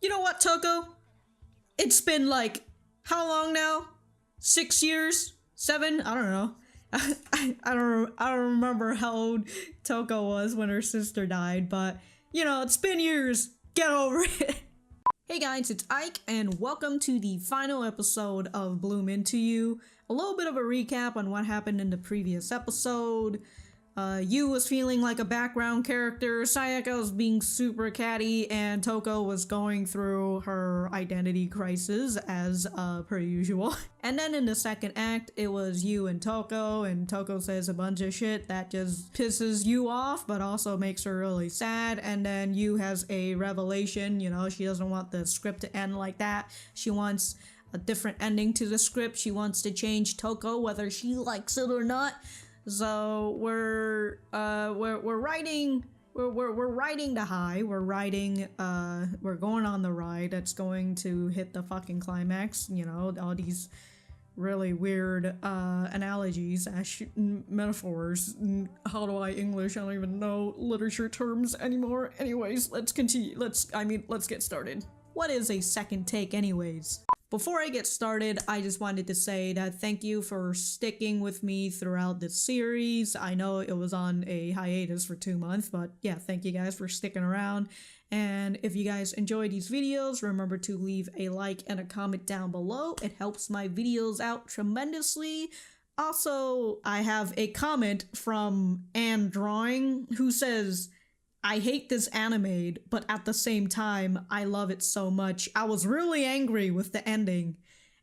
You know what, Touko? It's been like, how long now? 6 years? 7? I don't know. I don't remember how old Touko was when her sister died, but you know, it's been years. Get over it. Hey guys, it's Ike, and welcome to the final episode of Bloom Into You. A little bit of a recap on what happened in the previous episode. Yu was feeling like a background character, Sayaka was being super catty, and Touko was going through her identity crisis as per usual. And then in the second act, it was Yu and Touko says a bunch of shit that just pisses Yu off, but also makes her really sad. And then Yu has a revelation, you know, she doesn't want the script to end like that. She wants a different ending to the script. She wants to change Touko whether she likes it or not. So we're riding the high. We're going on the ride that's going to hit the fucking climax. You know, all these really weird analogies, metaphors. How do I English? I don't even know literature terms anymore. Anyways, let's continue. Let's get started. What is a second take anyways? Before I get started, I just wanted to say that thank you for sticking with me throughout this series. I know it was on a hiatus for 2 months, but yeah, thank you guys for sticking around. And if you guys enjoy these videos, remember to leave a like and a comment down below. It helps my videos out tremendously. Also, I have a comment from Anne Drawing who says, I hate this anime, but at the same time, I love it so much. I was really angry with the ending.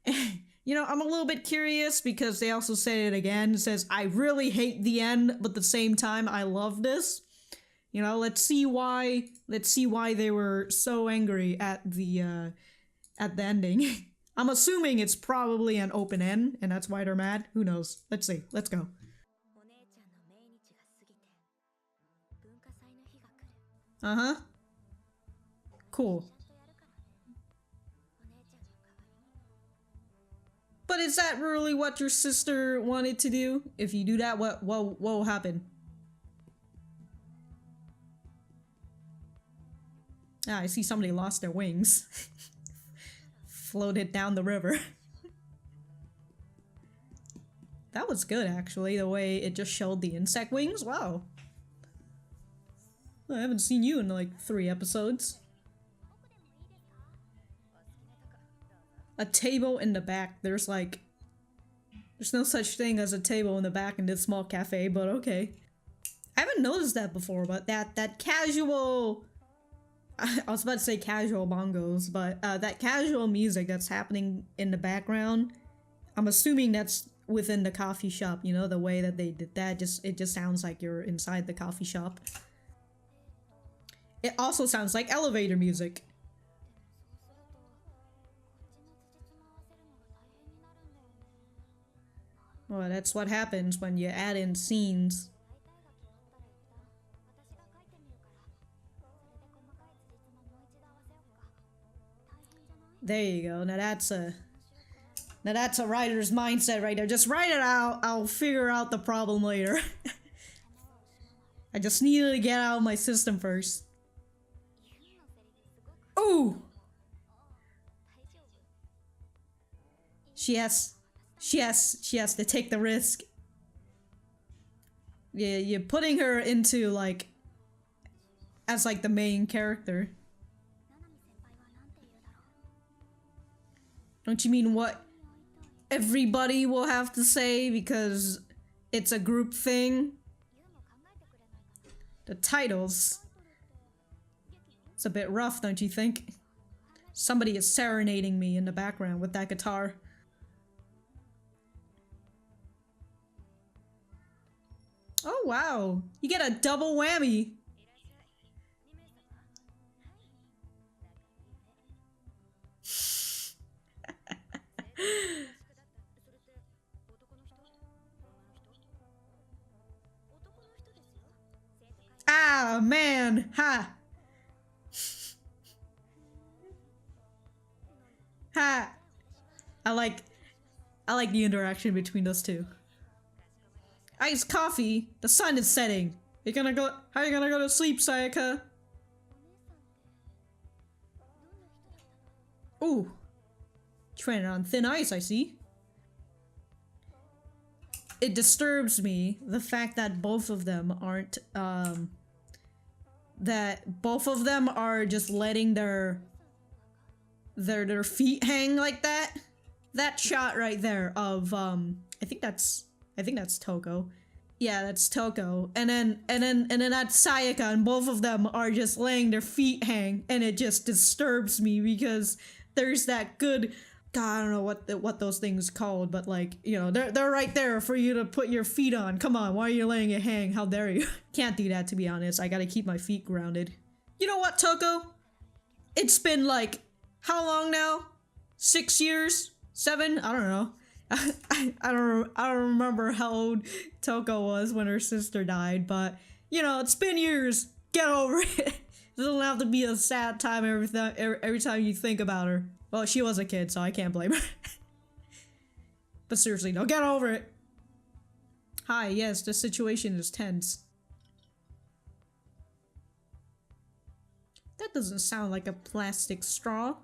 You know, I'm a little bit curious because they also say it again. It says, I really hate the end, but at the same time, I love this. You know, let's see why they were so angry at the ending. I'm assuming it's probably an open end, and that's why they're mad. Who knows? Let's see. Let's go. Uh-huh. Cool. But is that really what your sister wanted to do? If you do that, what will happen? Ah, I see somebody lost their wings. Floated down the river. That was good, actually, the way it just showed the insect wings. Wow. I haven't seen you in like 3 episodes. A table in the back. There's no such thing as a table in the back in this small cafe, but okay. I haven't noticed that before, but that casual... I was about to say casual bongos, but that casual music that's happening in the background, I'm assuming that's within the coffee shop, you know, the way that they did that, it just sounds like you're inside the coffee shop. It also sounds like elevator music. Well, that's what happens when you add in scenes. There you go. Now that's a writer's mindset right there. Just write it out. I'll figure out the problem later. I just needed to get out of my system first. Ooh! She has to take the risk. Yeah, you're putting her into like as like the main character. Don't you mean what everybody will have to say because it's a group thing? The titles. It's a bit rough, don't you think? Somebody is serenading me in the background with that guitar. Oh wow, you get a double whammy. Ah, man, ha. Ha! I like the interaction between those two. Iced coffee? The sun is setting. How you gonna go to sleep, Sayaka? Ooh. Treading on thin ice, I see. It disturbs me, the fact that both of them aren't, that both of them are just letting their feet hang like that. That shot right there of, I think that's Touko. Yeah, that's Touko. And then that's Sayaka, and both of them are just letting their feet hang, and it just disturbs me because there's that good, God, I don't know what those things called, but like, you know, they're right there for you to put your feet on. Come on, why are you letting it hang? How dare you? Can't do that, to be honest. I gotta keep my feet grounded. You know what, Touko? It's been like, how long now? 6 years? 7? I don't know. I don't remember how old Touko was when her sister died, but you know, it's been years. Get over it. It doesn't have to be a sad time every time you think about her. Well, she was a kid, so I can't blame her. But seriously, no, get over it. Hi, yes, the situation is tense. That doesn't sound like a plastic straw.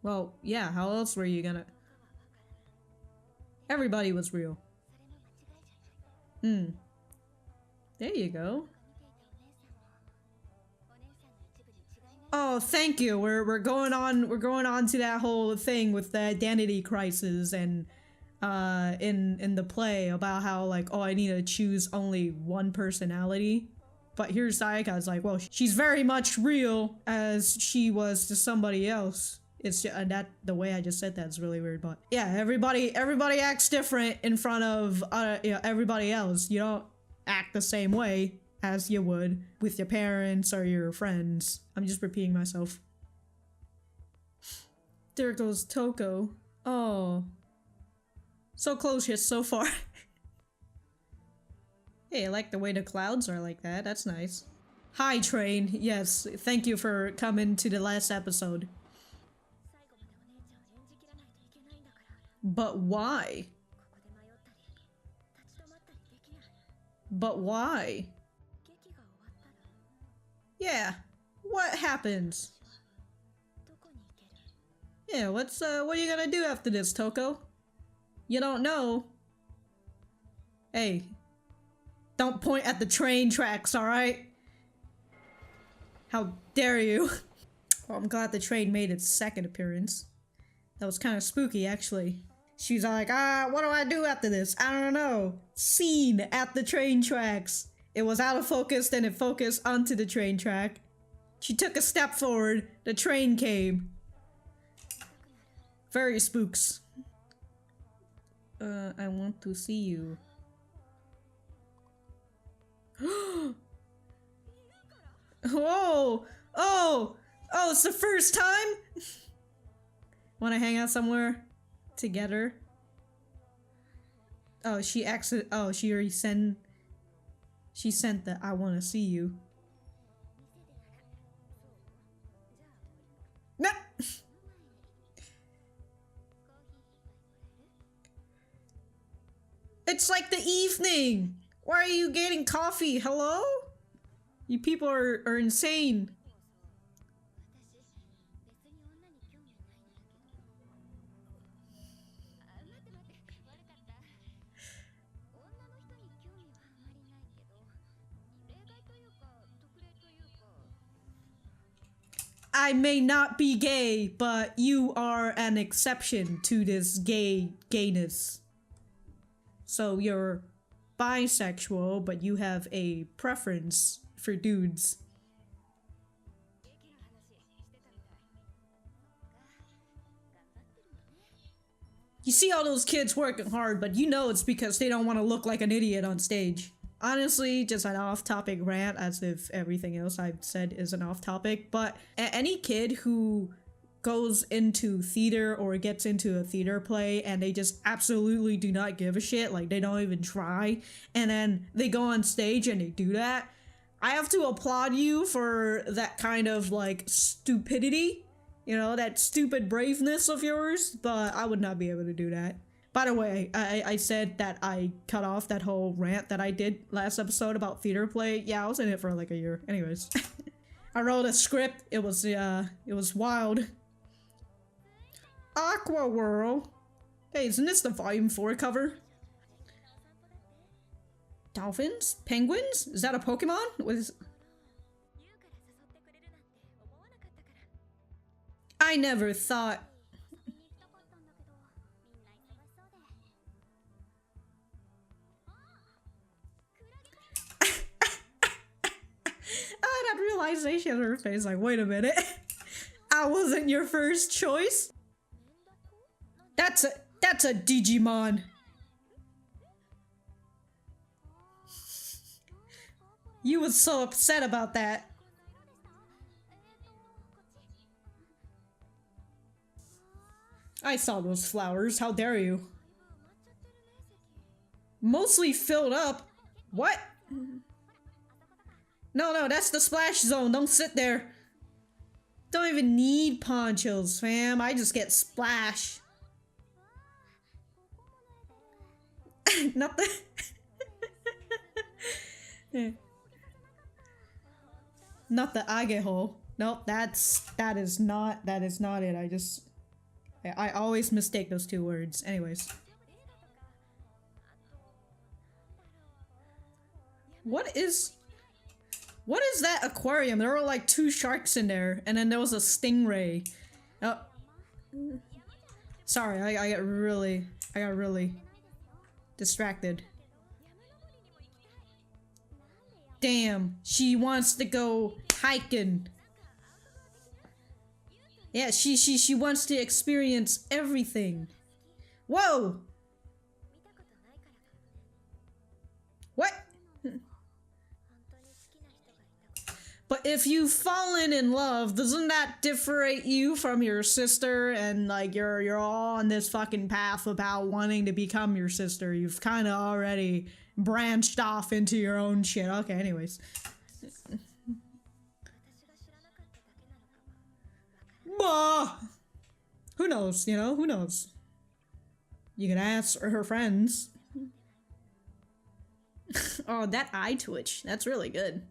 Well, yeah, how else were you gonna... Everybody was real. There you go. Oh, thank you. We're going on to that whole thing with the identity crisis and in the play about how like, oh, I need to choose only one personality. But here's Sayaka's like, well, she's very much real as she was to somebody else. It's just, that the way I just said that's really weird, but yeah, everybody acts different in front of you know, everybody else. You don't act the same way as you would with your parents or your friends. I'm just repeating myself. There goes Touko. Oh, so close yet so far. Hey, I like the way the clouds are like that. That's nice. Hi, Train. Yes, thank you for coming to the last episode. But why? But why? Yeah, what happens? Yeah, what are you gonna do after this, Touko? You don't know. Hey, don't point at the train tracks, alright? How dare you? Well, I'm glad the train made its second appearance. That was kind of spooky, actually. She's like, what do I do after this? I don't know. Scene at the train tracks. It was out of focus, then it focused onto the train track. She took a step forward, the train came. Very spooks. I want to see you. Whoa! Oh! Oh, it's the first time? Wanna hang out somewhere? Together? Oh, she already sent... She sent the I wanna see you. No! It's like the evening! Why are you getting coffee? Hello? You people are insane. I may not be gay, but you are an exception to this gayness. So you're bisexual, but you have a preference for dudes. You see all those kids working hard, but you know it's because they don't want to look like an idiot on stage. Honestly, just an off-topic rant, as if everything else I've said is an off-topic, but any kid who goes into theater or gets into a theater play and they just absolutely do not give a shit, like they don't even try, and then they go on stage and they do that, I have to applaud you for that kind of like stupidity, you know, that stupid braveness of yours, but I would not be able to do that. By the way, I said that I cut off that whole rant that I did last episode about theater play. Yeah, I was in it for like a year. Anyways. I wrote a script. It was wild. Aqua World. Hey, isn't this the Volume 4 cover? Dolphins? Penguins? Is that a Pokemon? What is... I never thought... That realization on her face, like, wait a minute. I wasn't your first choice? That's a Digimon. You was so upset about that. I saw those flowers, how dare you? Mostly filled up. What? No, that's the splash zone. Don't sit there. Don't even need ponchos, fam. I just get splash. Not the... Not the ageho. Nope, that is not it. I always mistake those two words. Anyways. What is that aquarium? There were like 2 sharks in there, and then there was a stingray. Oh. Sorry, I got really distracted. Damn, she wants to go hiking. Yeah, she wants to experience everything. Whoa! What? But if you've fallen in love, doesn't that differentiate you from your sister, and like you're all on this fucking path about wanting to become your sister? You've kind of already branched off into your own shit. Okay, anyways. Who knows, you know? Who knows? You can ask her friends. Oh, that eye twitch. That's really good.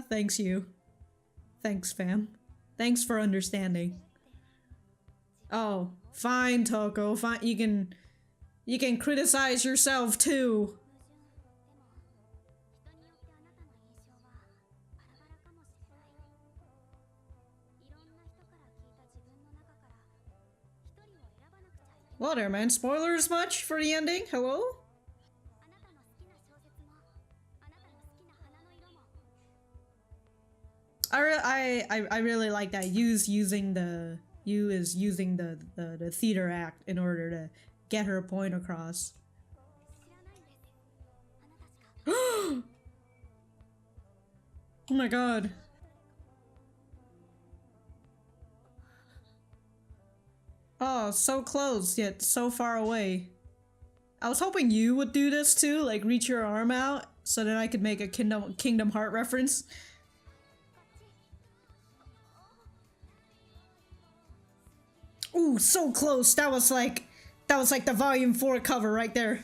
Thanks you. Thanks, fam. Thanks for understanding. Oh, fine, Touko. Fine. You can criticize yourself too. Well there, man. Spoilers much for the ending? Hello? I really like that you is using the theater act in order to get her point across. Oh my god. Oh, so close, yet so far away. I was hoping you would do this too, like reach your arm out, so that I could make a Kingdom Heart reference. Ooh, so close. That was like the Volume 4 cover right there.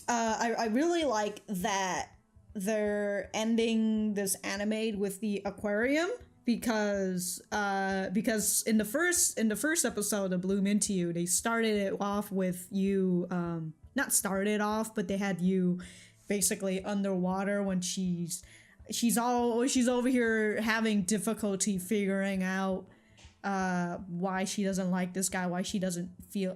I really like that they're ending this anime with the aquarium because in the first episode of Bloom Into You, they started it off with you not started off, but they had you basically underwater when she's over here having difficulty figuring out why she doesn't like this guy, why she doesn't feel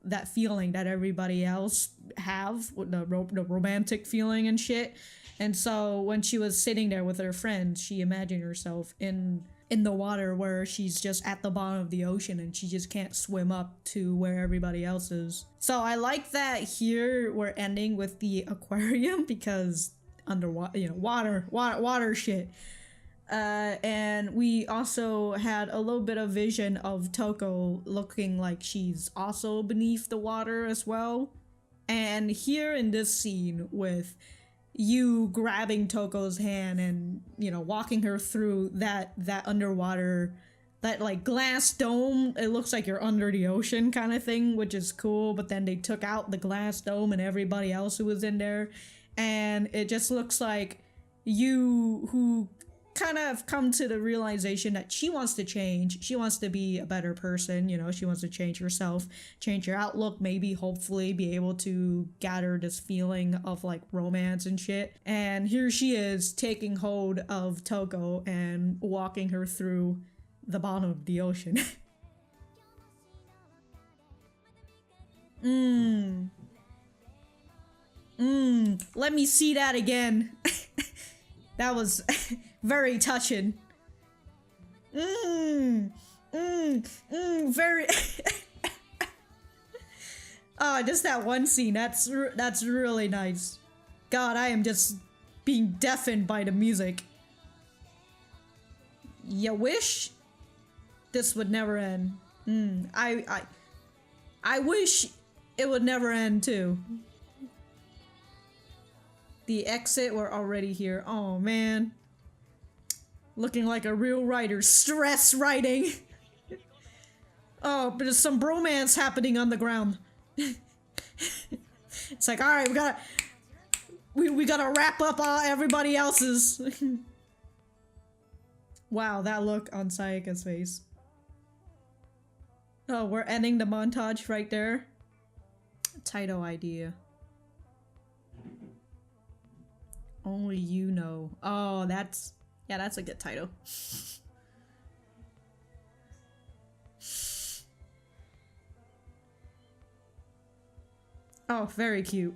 that feeling that everybody else have, the romantic feeling and shit. And so when she was sitting there with her friends, she imagined herself in the water where she's just at the bottom of the ocean and she just can't swim up to where everybody else is. So I like that here we're ending with the aquarium because underwater, you know, water shit. And we also had a little bit of vision of Touko looking like she's also beneath the water as well. And here in this scene with you grabbing Touko's hand and, you know, walking her through that underwater that like glass dome. It looks like you're under the ocean kind of thing, which is cool. But then they took out the glass dome and everybody else who was in there, and it just looks like you who kind of come to the realization that she wants to change. She wants to be a better person, you know, she wants to change herself, change her outlook, maybe hopefully be able to gather this feeling of like romance and shit. And here she is taking hold of Touko and walking her through the bottom of the ocean. Let me see that again. That was very touching. Very. Oh, just that one scene. That's really nice. God, I am just being deafened by the music. You wish this would never end. I wish it would never end too. The exit, we're already here. Oh man. Looking like a real writer. Stress writing. Oh, but there's some bromance happening on the ground. It's like, alright, we gotta wrap up everybody else's. Wow, that look on Sayaka's face. Oh, we're ending the montage right there. Title idea. Only you know. Oh, that's a good title. Oh, very cute.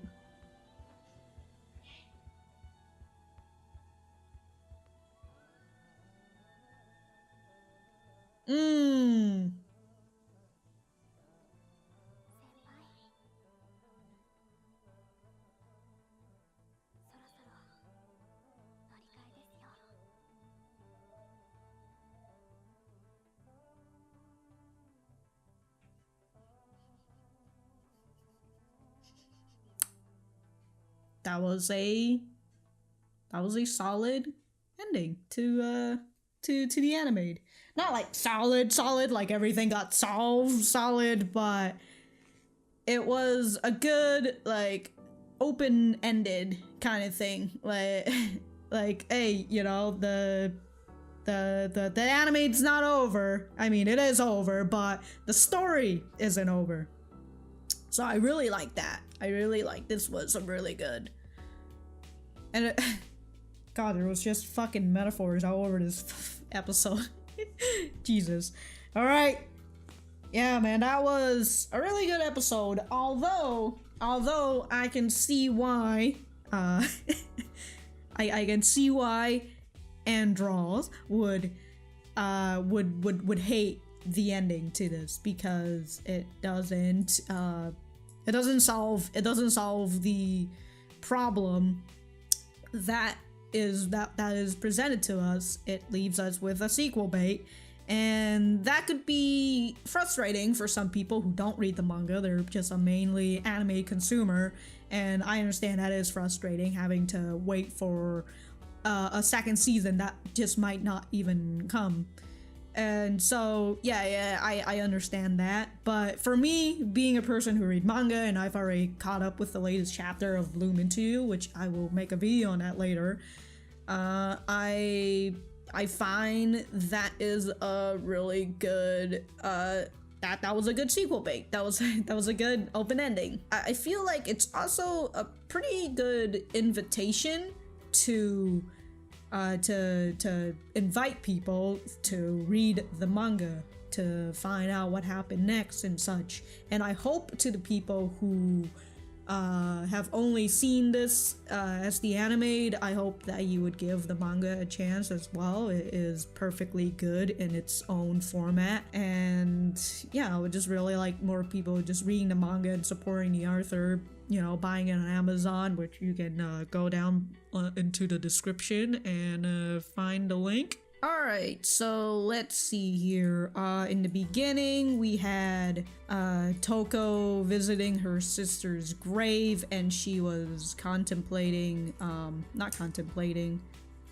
That was a solid ending to the anime. Not like solid like everything got solid, but it was a good like open-ended kind of thing. Like hey, you know, the anime's not over. I mean, it is over, but the story isn't over. So I really like that. I really like this. Was a really good. And it, God, there was just fucking metaphors all over this episode. Jesus. All right. Yeah, man, that was a really good episode. Although I can see why I can see why Andros would hate the ending to this, because it doesn't solve the problem that is presented to us. It leaves us with a sequel bait, and that could be frustrating for some people who don't read the manga. They're just a mainly anime consumer, and I understand that is frustrating, having to wait for a second season that just might not even come. And so yeah, I understand that. But for me, being a person who read manga, and I've already caught up with the latest chapter of Bloom Into You, which I will make a video on that later, I find that is a really good that was a good sequel bait. That was a good open ending. I feel like it's also a pretty good invitation to invite people to read the manga, to find out what happened next and such. And I hope to the people who have only seen this as the anime, I hope that you would give the manga a chance as well. It is perfectly good in its own format, and yeah, I would just really like more people just reading the manga and supporting the author, you know, buying it on Amazon, which you can go down into the description and find the link. Alright, so let's see here. In the beginning, we had Touko visiting her sister's grave, and she was contemplating,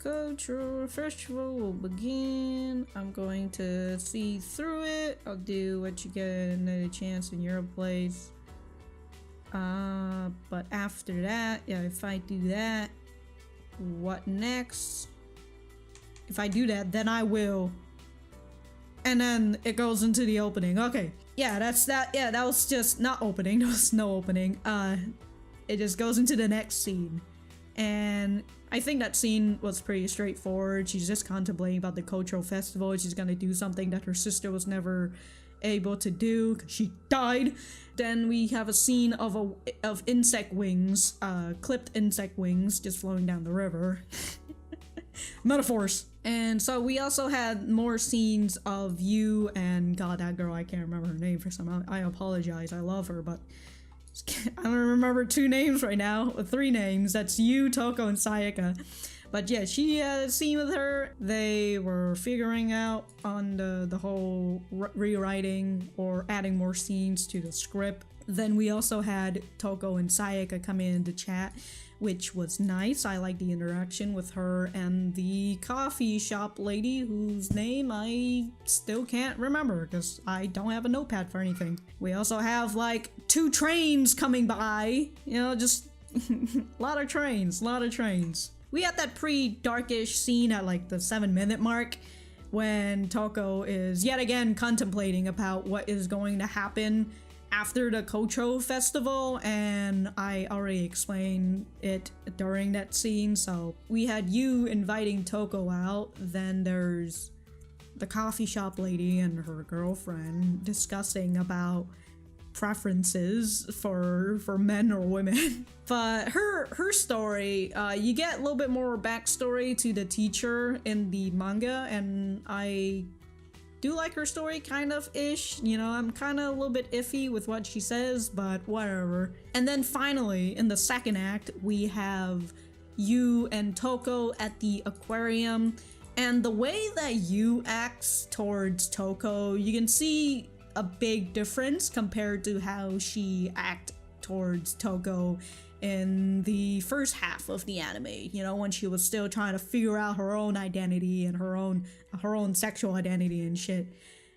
cultural festival will begin. I'm going to see through it. I'll do what you get another chance in your place. But after that, yeah, if I do that, what next? If I do that, then I will. And then it goes into the opening. Okay. Yeah, that's that. Yeah, that was just not opening. There was no opening. It just goes into the next scene. And I think that scene was pretty straightforward. She's just contemplating about the cultural festival. She's gonna do something that her sister was never able to do because she died. Then we have a scene of insect wings, clipped insect wings just flowing down the river. Metaphors. And so we also had more scenes of you and God, that girl, I can't remember her name for some. I apologize, I love her, but I don't remember 2 names right now, 3 names. That's you, Touko, and Sayaka. But yeah, she had a scene with her. They were figuring out on the whole rewriting or adding more scenes to the script. Then we also had Touko and Sayaka come in to chat, which was nice. I like the interaction with her and the coffee shop lady whose name I still can't remember because I don't have a notepad for anything. We also have like 2 trains coming by, you know, just a lot of trains. We had that pretty darkish scene at like the 7-minute mark when Touko is yet again contemplating about what is going to happen after the Cultural Festival, and I already explained it during that scene. So we had you inviting Touko out, then there's the coffee shop lady and her girlfriend discussing about preferences for men or women. But her story, you get a little bit more backstory to the teacher in the manga, and I do like her story, kind of ish. You know, I'm kind of a little bit iffy with what she says, but whatever. And then finally, in the second act, we have you and Touko at the aquarium, and the way that you acts towards Touko, you can see a big difference compared to how she acted towards Touko in the first half of the anime, you know, when she was still trying to figure out her own identity and her own sexual identity and shit,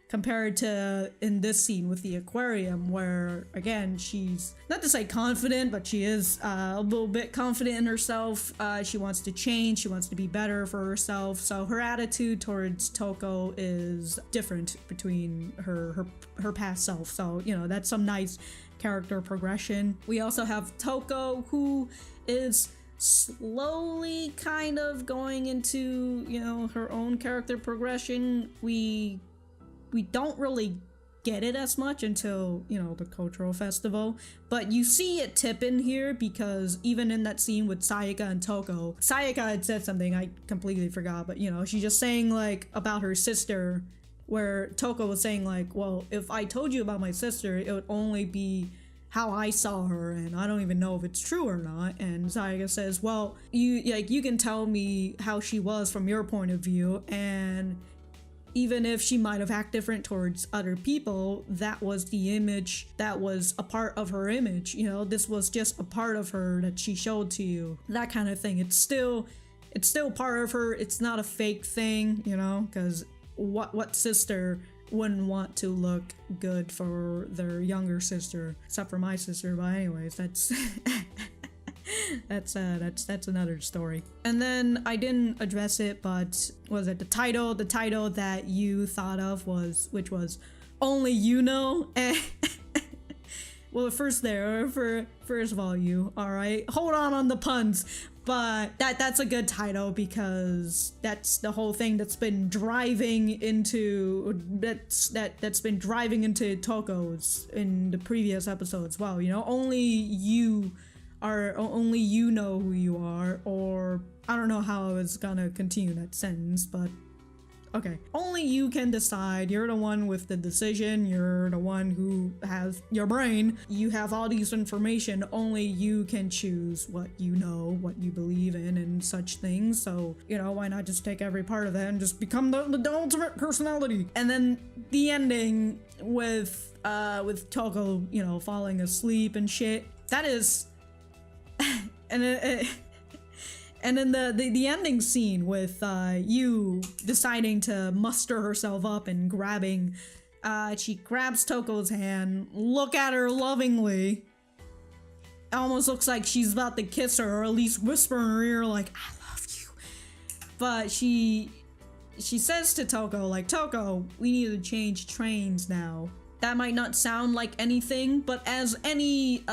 compared to in this scene with the aquarium, where again she's not to say confident, but she is a little bit confident in herself. She wants to change, she wants to be better for herself, so her attitude towards Touko is different between her past self. So, you know, that's some nice character progression. We also have Touko, who is slowly kind of going into, you know, her own character progression. We don't really get it as much until, you know, the cultural festival, but you see it tip in here, because even in that scene with Sayaka and Touko, Sayaka had said something I completely forgot, but you know, she's just saying like about her sister, where Touko was saying like, well, if I told you about my sister, it would only be how I saw her, and I don't even know if it's true or not. And Sayaka says, well, you can tell me how she was from your point of view, and even if she might have acted different towards other people, that was the image that was a part of her image. You know, this was just a part of her that she showed to you. That kind of thing. It's still part of her. It's not a fake thing, you know, because what sister wouldn't want to look good for their younger sister, except for my sister. But anyways, that's that's another story. And then I didn't address it, but was it the title that you thought of which was Only You Know? Well, first of all, you, all right, hold on the puns. But that's a good title, because that's the whole thing that's been driving into Touko's in the previous episodes. Well, you know, only you know who you are, or I don't know how I was gonna continue that sentence, but okay. Only you can decide. You're the one with the decision. You're the one who has your brain. You have all these information. Only you can choose what you know, what you believe in, and such things. So, you know, why not just take every part of that and just become the ultimate personality? And then the ending with Touko, you know, falling asleep and shit. That is, and And then the ending scene with Yu deciding to muster herself up and grabbing, she grabs Touko's hand, look at her lovingly. It almost looks like she's about to kiss her, or at least whisper in her ear like, I love you. But she says to Touko, like, Touko, we need to change trains now. That might not sound like anything, but as any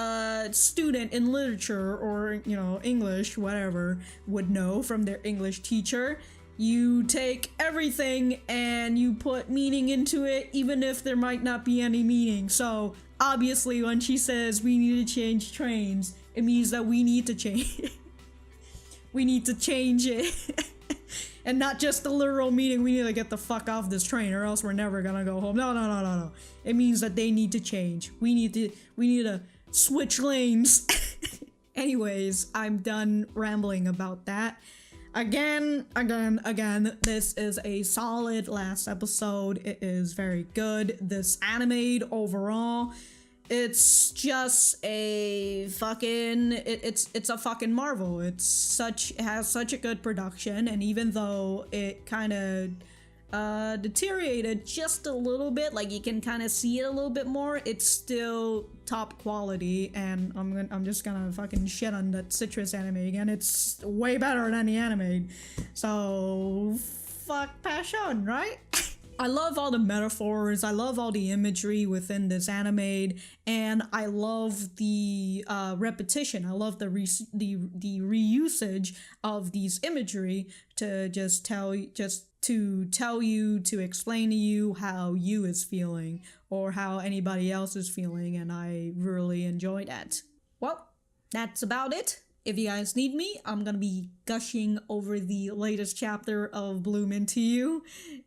student in literature or, you know, English, whatever, would know from their English teacher, you take everything and you put meaning into it, even if there might not be any meaning. So, obviously, when she says we need to change trains, it means that we need to change. We need to change it. And not just the literal meaning, we need to get the fuck off this train or else we're never gonna go home. No. It means that they need to change. We need to switch lanes. Anyways, I'm done rambling about that. Again, this is a solid last episode. It is very good. This anime overall, it's just a fucking, it's a fucking marvel. It has such a good production, and even though it kind of deteriorated just a little bit, like you can kind of see it a little bit more, it's still top quality. And I'm just gonna fucking shit on that Citrus anime again. It's way better than the anime, so fuck passion, right? I love all the metaphors, I love all the imagery within this anime, and I love the repetition. I love the reusage of these imagery to just tell you, to explain to you how you is feeling or how anybody else is feeling, and I really enjoy that. Well, that's about it. If you guys need me, I'm gonna be gushing over the latest chapter of Bloom Into You.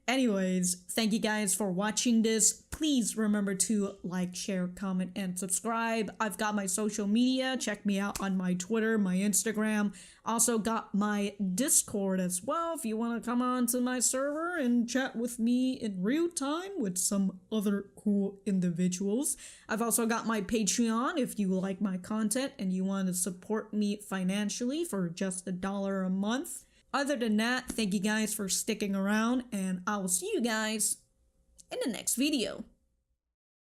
Anyways, thank you guys for watching this. Please remember to like, share, comment, and subscribe. I've got my social media. Check me out on my Twitter, my Instagram. Also got my Discord as well if you want to come on to my server and chat with me in real time with some other cool individuals. I've also got my Patreon if you like my content and you want to support me financially for just $1 a month. Other than that, thank you guys for sticking around, and I will see you guys in the next video.